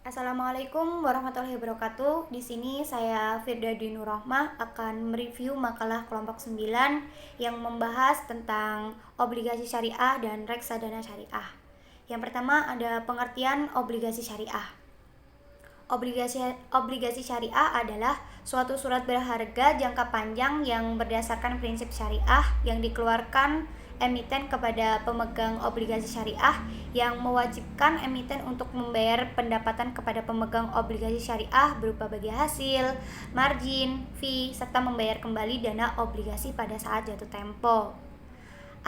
Assalamualaikum warahmatullahi wabarakatuh. Di sini saya Firda Dwi Nurrohmah akan mereview makalah kelompok 9 yang membahas tentang obligasi syariah dan reksadana syariah. Yang pertama ada pengertian obligasi syariah. Obligasi syariah adalah suatu surat berharga jangka panjang yang berdasarkan prinsip syariah yang dikeluarkan emiten kepada pemegang obligasi syariah yang mewajibkan emiten untuk membayar pendapatan kepada pemegang obligasi syariah berupa bagi hasil, margin, fee, serta membayar kembali dana obligasi pada saat jatuh tempo.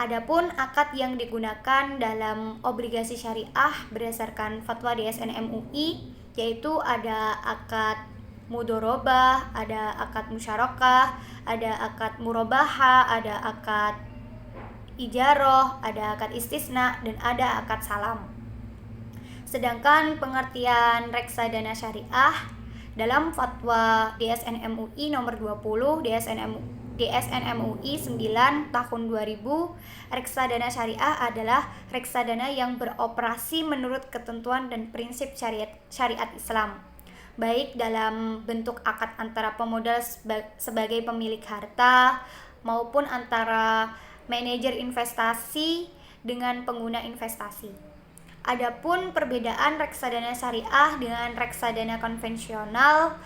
Adapun akad yang digunakan dalam obligasi syariah berdasarkan fatwa DSN MUI yaitu ada akad mudorobah, ada akad musyarakah, ada akad murobaha, ada akad ijaroh, ada akad istisna, dan ada akad salam. Sedangkan pengertian reksadana syariah dalam fatwa DSN MUI nomor 20 DSN MUI 9 tahun 2000, reksadana syariah adalah reksadana yang beroperasi menurut ketentuan dan prinsip syariat Islam, baik dalam bentuk akad antara pemodal sebagai pemilik harta maupun antara manajer investasi dengan pengguna investasi. Adapun perbedaan reksadana syariah dengan reksadana konvensional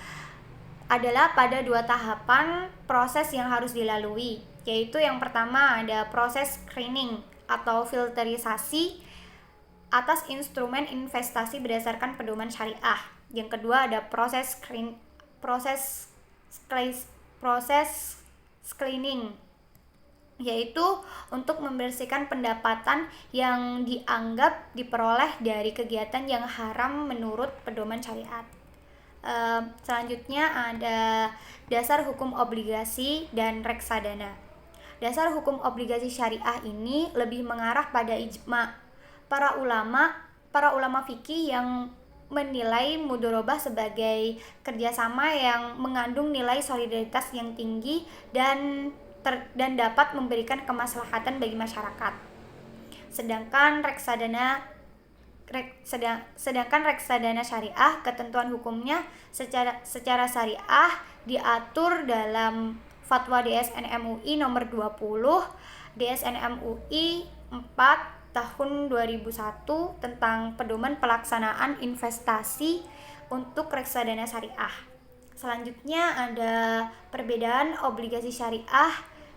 adalah pada dua tahapan proses yang harus dilalui, yaitu yang pertama ada proses screening atau filterisasi atas instrumen investasi berdasarkan pedoman syariah. Yang kedua ada proses screening, yaitu untuk membersihkan pendapatan yang dianggap diperoleh dari kegiatan yang haram menurut pedoman syariat. Selanjutnya ada dasar hukum obligasi dan reksadana. Dasar hukum obligasi syariah ini lebih mengarah pada ijma para ulama fikih yang menilai mudorobah sebagai kerjasama yang mengandung nilai solidaritas yang tinggi dan dapat memberikan kemaslahatan bagi masyarakat. Sedangkan reksadana syariah, ketentuan hukumnya secara syariah diatur dalam fatwa DSN MUI nomor 20 DSN MUI 4 tahun 2001 tentang pedoman pelaksanaan investasi untuk reksadana syariah. Selanjutnya ada perbedaan obligasi syariah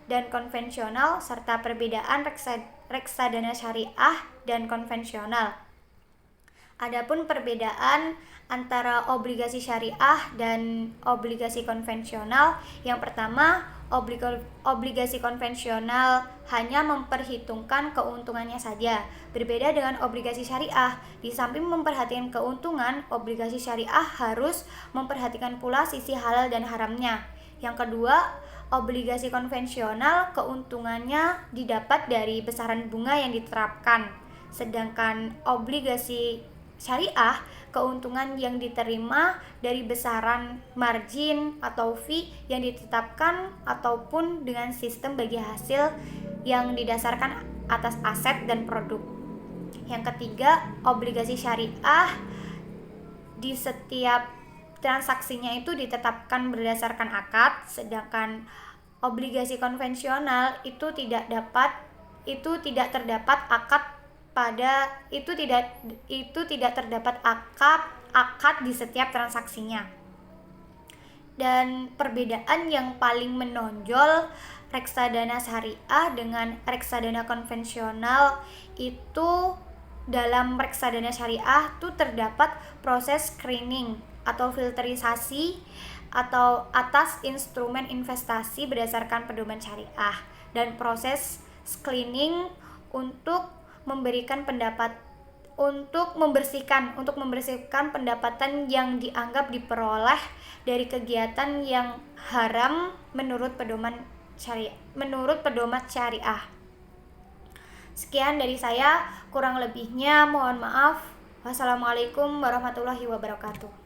dan konvensional serta perbedaan reksadana syariah dan konvensional. Adapun perbedaan antara obligasi syariah dan obligasi konvensional, yang pertama, obligasi konvensional hanya memperhitungkan keuntungannya saja. Berbeda dengan obligasi syariah, di samping memperhatikan keuntungan, obligasi syariah harus memperhatikan pula sisi halal dan haramnya. Yang kedua, obligasi konvensional keuntungannya didapat dari besaran bunga yang diterapkan. Sedangkan obligasi syariah, keuntungan yang diterima dari besaran margin atau fee yang ditetapkan ataupun dengan sistem bagi hasil yang didasarkan atas aset dan produk. Yang ketiga, obligasi syariah di setiap transaksinya itu ditetapkan berdasarkan akad, sedangkan obligasi konvensional itu tidak terdapat akad di setiap transaksinya. Dan perbedaan yang paling menonjol reksadana syariah dengan reksadana konvensional itu dalam reksadana syariah itu terdapat proses screening atau filterisasi atau atas instrumen investasi berdasarkan pedoman syariah, dan proses screening untuk membersihkan pendapatan yang dianggap diperoleh dari kegiatan yang haram menurut pedoman syariah. Sekian dari saya, kurang lebihnya mohon maaf. Wassalamualaikum warahmatullahi wabarakatuh.